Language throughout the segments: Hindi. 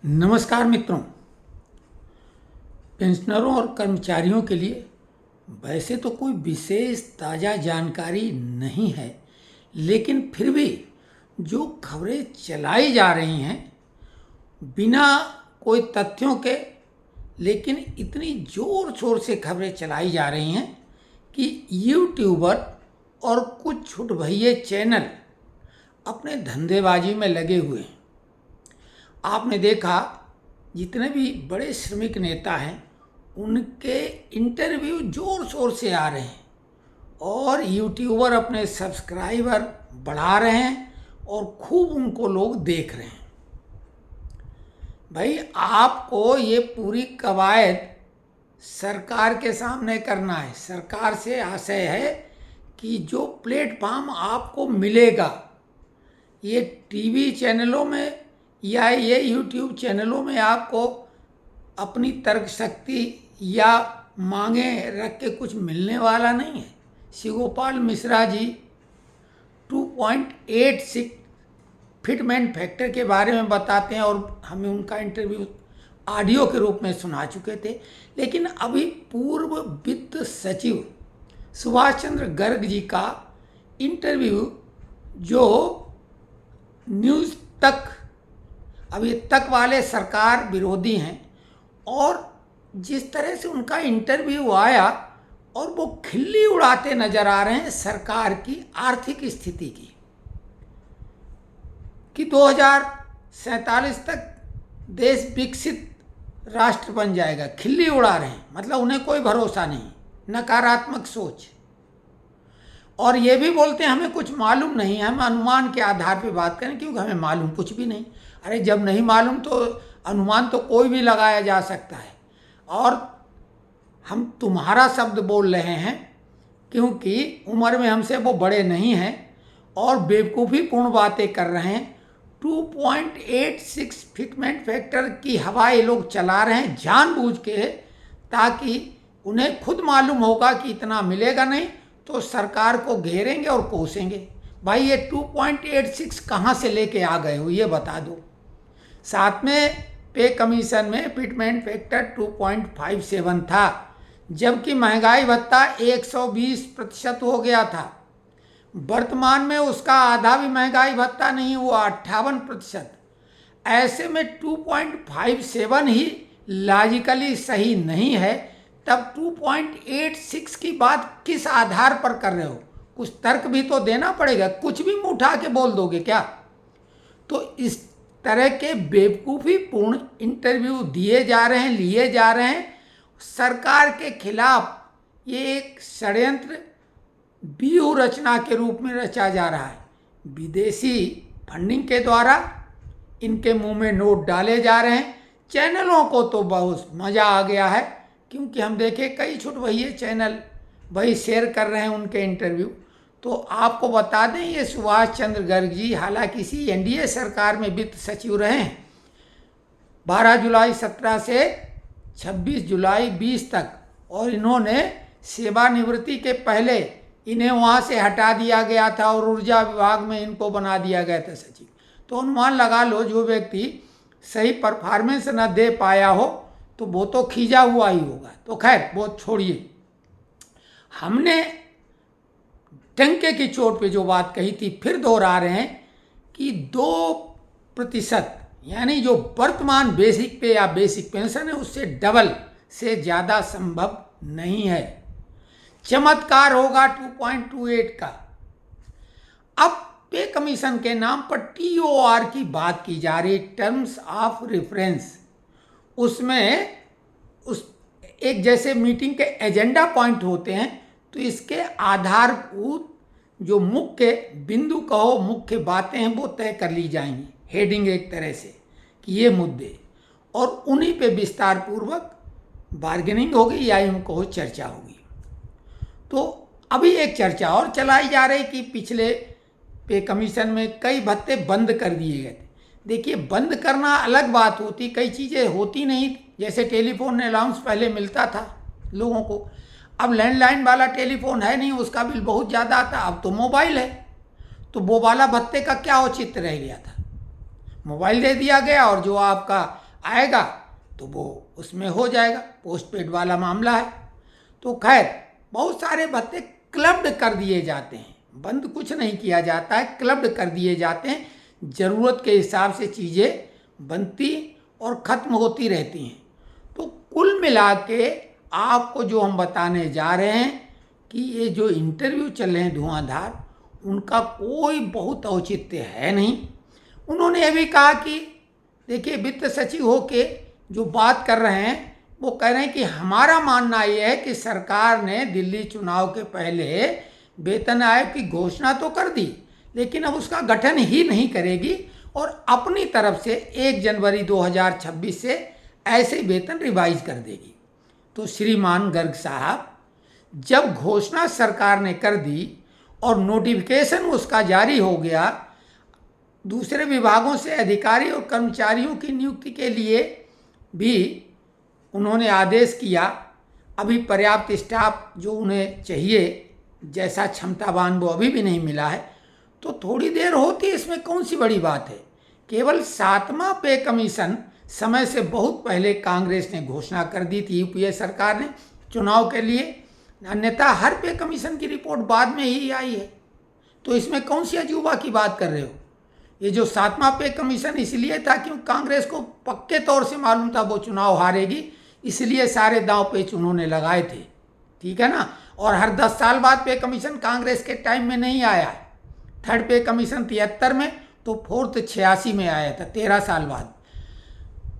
नमस्कार मित्रों। पेंशनरों और कर्मचारियों के लिए वैसे तो कोई विशेष ताज़ा जानकारी नहीं है, लेकिन फिर भी जो खबरें चलाई जा रही हैं बिना कोई तथ्यों के, लेकिन इतनी ज़ोर शोर से खबरें चलाई जा रही हैं कि यूट्यूबर और कुछ छुटभइये चैनल अपने धंधेबाजी में लगे हुए हैं। आपने देखा जितने भी बड़े श्रमिक नेता हैं उनके इंटरव्यू जोर शोर से आ रहे हैं और यूट्यूबर अपने सब्सक्राइबर बढ़ा रहे हैं और खूब उनको लोग देख रहे हैं। भाई, आपको ये पूरी कवायद सरकार के सामने करना है। सरकार से आशय है कि जो प्लेटफॉर्म आपको मिलेगा ये टीवी चैनलों में या ये यूट्यूब चैनलों में आपको अपनी तर्क शक्ति या मांगे रख के कुछ मिलने वाला नहीं है। शिवगोपाल मिश्रा जी 2.86 फिटमेंट फैक्टर के बारे में बताते हैं और हमें उनका इंटरव्यू ऑडियो के रूप में सुना चुके थे। लेकिन अभी पूर्व वित्त सचिव सुभाष चंद्र गर्ग जी का इंटरव्यू जो न्यूज़ तक, अब ये तक वाले सरकार विरोधी हैं, और जिस तरह से उनका इंटरव्यू आया और वो खिल्ली उड़ाते नजर आ रहे हैं सरकार की आर्थिक स्थिति की कि 2047 तक देश विकसित राष्ट्र बन जाएगा। खिल्ली उड़ा रहे हैं, मतलब उन्हें कोई भरोसा नहीं, नकारात्मक सोच। और ये भी बोलते हैं हमें कुछ मालूम नहीं है, हम अनुमान के आधार पे बात करें क्योंकि हमें मालूम कुछ भी नहीं। अरे जब नहीं मालूम तो अनुमान तो कोई भी लगाया जा सकता है। और हम तुम्हारा शब्द बोल रहे हैं क्योंकि उम्र में हमसे वो बड़े नहीं हैं और बेवकूफ़ीपूर्ण बातें कर रहे हैं। 2.86 फिटमेंट फैक्टर की हवा ये लोग चला रहे हैं जानबूझ के, ताकि उन्हें खुद मालूम होगा कि इतना मिलेगा नहीं तो सरकार को घेरेंगे और कोसेंगे। भाई, ये 2.86 कहाँ से लेके आ गए हो ये बता दो। साथ में पे कमीशन में फिटमेंट फैक्टर 2.57 था, जबकि महंगाई भत्ता 120% हो गया था। वर्तमान में उसका आधा भी महंगाई भत्ता नहीं हुआ, 58%। ऐसे में 2.57 ही लॉजिकली सही नहीं है, तब 2.86 की बात किस आधार पर कर रहे हो? कुछ तर्क भी तो देना पड़ेगा। कुछ भी मुँह उठा के बोल दोगे क्या? तो इस तरह के बेवकूफ़ीपूर्ण इंटरव्यू दिए जा रहे हैं, लिए जा रहे हैं। सरकार के खिलाफ ये एक षड्यंत्र व्यूह रचना के रूप में रचा जा रहा है। विदेशी फंडिंग के द्वारा इनके मुंह में नोट डाले जा रहे हैं। चैनलों को तो बहुत मज़ा आ गया है क्योंकि हम देखे कई छुटभइये चैनल वही शेयर कर रहे हैं उनके इंटरव्यू। तो आपको बता दें, ये सुभाष चंद्र गर्ग जी हालांकि इसी एनडीए सरकार में वित्त सचिव रहे हैं 12 जुलाई 17 से 26 जुलाई 20 तक, और इन्होंने सेवानिवृत्ति के पहले इन्हें वहाँ से हटा दिया गया था और ऊर्जा विभाग में इनको बना दिया गया था सचिव। तो अनुमान लगा लो जो व्यक्ति सही परफॉर्मेंस न दे पाया हो तो वो तो खींचा हुआ ही होगा। तो खैर वो छोड़िए, हमने टंके की चोट पे जो बात कही थी फिर दोहरा रहे हैं कि 2% यानी जो वर्तमान बेसिक पे या बेसिक पेंशन है उससे डबल से ज़्यादा संभव नहीं है। चमत्कार होगा 2.28 का। अब पे कमीशन के नाम पर TOR की बात की जा रही, टर्म्स ऑफ रेफरेंस। उसमें उस एक जैसे मीटिंग के एजेंडा पॉइंट होते हैं, तो इसके आधारभूत जो मुख्य बिंदु कहो, मुख्य बातें हैं वो तय कर ली जाएंगी। हेडिंग एक तरह से कि ये मुद्दे, और उन्हीं पे विस्तार पूर्वक बार्गेनिंग होगी या यूँ कहो चर्चा होगी। तो अभी एक चर्चा और चलाई जा रही कि पिछले पे कमीशन में कई भत्ते बंद कर दिए गए थे। देखिए, बंद करना अलग बात होती, कई चीज़ें होती नहीं। जैसे टेलीफोन अलाउंस पहले मिलता था लोगों को, अब लैंडलाइन वाला टेलीफोन है नहीं, उसका बिल बहुत ज़्यादा आता। अब तो मोबाइल है, तो वो वाला भत्ते का क्या औचित्य रह गया था? मोबाइल दे दिया गया और जो आपका आएगा तो वो उसमें हो जाएगा, पोस्ट पेड वाला मामला है। तो खैर बहुत सारे भत्ते क्लब्ड कर दिए जाते हैं, बंद कुछ नहीं किया जाता है, क्लब्ड कर दिए जाते हैं। ज़रूरत के हिसाब से चीज़ें बनती और ख़त्म होती रहती हैं। तो कुल मिला के आपको जो हम बताने जा रहे हैं कि ये जो इंटरव्यू चल रहे हैं धुआंधार, उनका कोई बहुत औचित्य है नहीं। उन्होंने ये भी कहा कि देखिए वित्त सचिव होके जो बात कर रहे हैं वो कह रहे हैं कि हमारा मानना ये है कि सरकार ने दिल्ली चुनाव के पहले वेतन आयोग की घोषणा तो कर दी, लेकिन अब उसका गठन ही नहीं करेगी और अपनी तरफ से 1 जनवरी 2026 से ऐसे वेतन रिवाइज कर देगी। तो श्रीमान गर्ग साहब, जब घोषणा सरकार ने कर दी और नोटिफिकेशन उसका जारी हो गया, दूसरे विभागों से अधिकारी और कर्मचारियों की नियुक्ति के लिए भी उन्होंने आदेश किया। अभी पर्याप्त स्टाफ जो उन्हें चाहिए, जैसा क्षमतावान वो अभी भी नहीं मिला है। तो थोड़ी देर होती, इसमें कौन सी बड़ी बात है। केवल 7वां पे कमीशन समय से बहुत पहले कांग्रेस ने घोषणा कर दी थी, यूपीए सरकार ने चुनाव के लिए, अन्यथा हर पे कमीशन की रिपोर्ट बाद में ही आई है। तो इसमें कौन सी अजूबा की बात कर रहे हो। ये जो 7वां पे कमीशन इसलिए था क्योंकि कांग्रेस को पक्के तौर से मालूम था वो चुनाव हारेगी, इसलिए सारे दांव पेच उन्होंने लगाए थे, ठीक है ना। और हर 10 साल बाद पे कमीशन कांग्रेस के टाइम में नहीं आया है। 3rd पे कमीशन 73 में, तो 4th 86 में आया था, 13 साल बाद।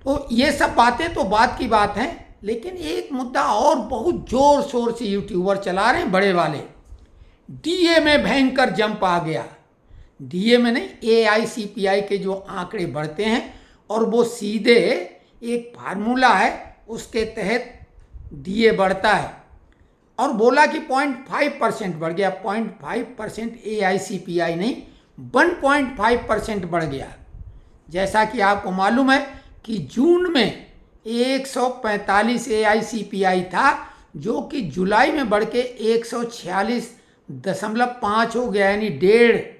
तो ये सब बातें तो बात की बात हैं, लेकिन एक मुद्दा और बहुत जोर शोर से यूट्यूबर चला रहे हैं बड़े वाले। डीए में भयंकर जंप आ गया। डीए में नहीं, एआईसीपीआई के जो आंकड़े बढ़ते हैं और वो सीधे एक फार्मूला है, उसके तहत डीए बढ़ता है। और बोला कि 0.5% बढ़ गया। 0.5% एआईसीपीआई नहीं, 1.5% बढ़ गया। जैसा कि आपको मालूम है कि जून में 145 एआईसीपीआई था, जो कि जुलाई में बढ़ के 146.5 हो गया, यानी 1.5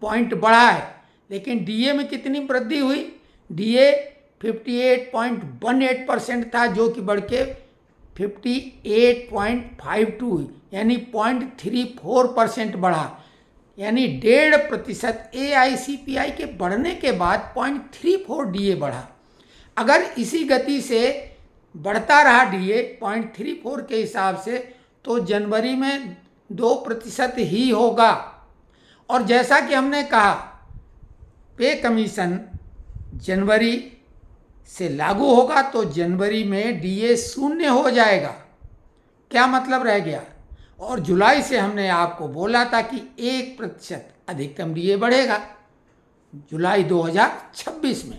पॉइंट बढ़ा है। लेकिन डीए में कितनी वृद्धि हुई। डीए 58.18% था, जो कि बढ़ के 58.52, यानी 0.34% बढ़ा, यानी 1.5% एआईसीपीआई के बढ़ने के बाद 0.34 डीए बढ़ा। अगर इसी गति से बढ़ता रहा डीए 0.34 के हिसाब से, तो जनवरी में 2% ही होगा। और जैसा कि हमने कहा, पे कमीशन जनवरी से लागू होगा तो जनवरी में डीए 0 हो जाएगा। क्या मतलब रह गया। और जुलाई से हमने आपको बोला था कि 1% अधिकतम डीए बढ़ेगा जुलाई 2026 में।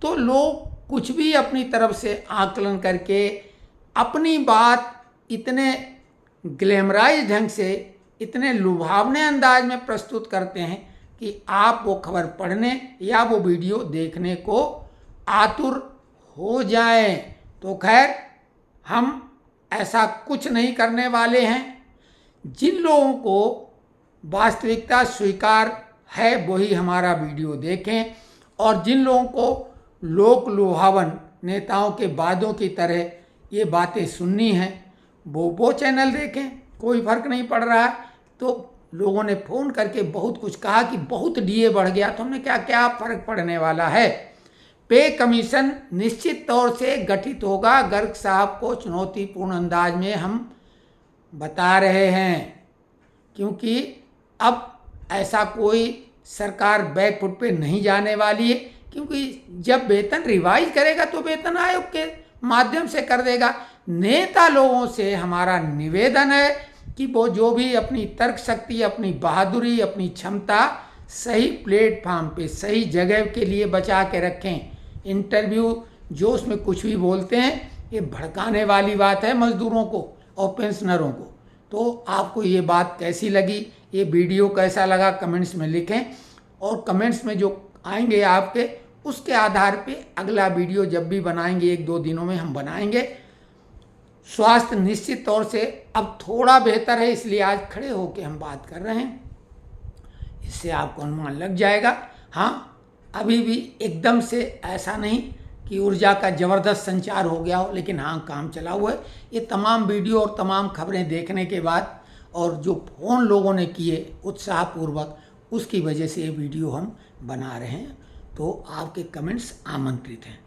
तो लोग कुछ भी अपनी तरफ से आकलन करके अपनी बात इतने ग्लैमराइज ढंग से, इतने लुभावने अंदाज में प्रस्तुत करते हैं कि आप वो खबर पढ़ने या वो वीडियो देखने को आतुर हो जाएं। तो खैर, हम ऐसा कुछ नहीं करने वाले हैं। जिन लोगों को वास्तविकता स्वीकार है वही हमारा वीडियो देखें, और जिन लोगों को लोक लुभावन नेताओं के वादों की तरह ये बातें सुननी हैं वो चैनल देखें, कोई फर्क नहीं पड़ रहा। तो लोगों ने फ़ोन करके बहुत कुछ कहा कि बहुत डीए बढ़ गया, तो हमने क्या फ़र्क पड़ने वाला है। पे कमीशन निश्चित तौर से गठित होगा। गर्ग साहब को चुनौतीपूर्ण अंदाज में हम बता रहे हैं, क्योंकि अब ऐसा कोई सरकार बैकफुट पे नहीं जाने वाली है। क्योंकि जब वेतन रिवाइज करेगा तो वेतन आयोग के माध्यम से कर देगा। नेता लोगों से हमारा निवेदन है कि वो जो भी अपनी तर्क शक्ति, अपनी बहादुरी, अपनी क्षमता सही प्लेटफॉर्म पे, सही जगह के लिए बचा के रखें। इंटरव्यू जोश में कुछ भी बोलते हैं, ये भड़काने वाली बात है मजदूरों को और पेंशनरों को। तो आपको ये बात कैसी लगी, ये वीडियो कैसा लगा, कमेंट्स में लिखें। और कमेंट्स में जो आएंगे आपके, उसके आधार पे अगला वीडियो जब भी बनाएंगे, 1-2 दिनों में हम बनाएंगे। स्वास्थ्य निश्चित तौर से अब थोड़ा बेहतर है, इसलिए आज खड़े होकर हम बात कर रहे हैं। इससे आपको अनुमान लग जाएगा। हाँ, अभी भी एकदम से ऐसा नहीं कि ऊर्जा का ज़बरदस्त संचार हो गया हो, लेकिन हाँ काम चला हुआ है। ये तमाम वीडियो और तमाम खबरें देखने के बाद और जो फ़ोन लोगों ने किए उत्साहपूर्वक, उसकी वजह से ये वीडियो हम बना रहे हैं। तो आपके कमेंट्स आमंत्रित हैं।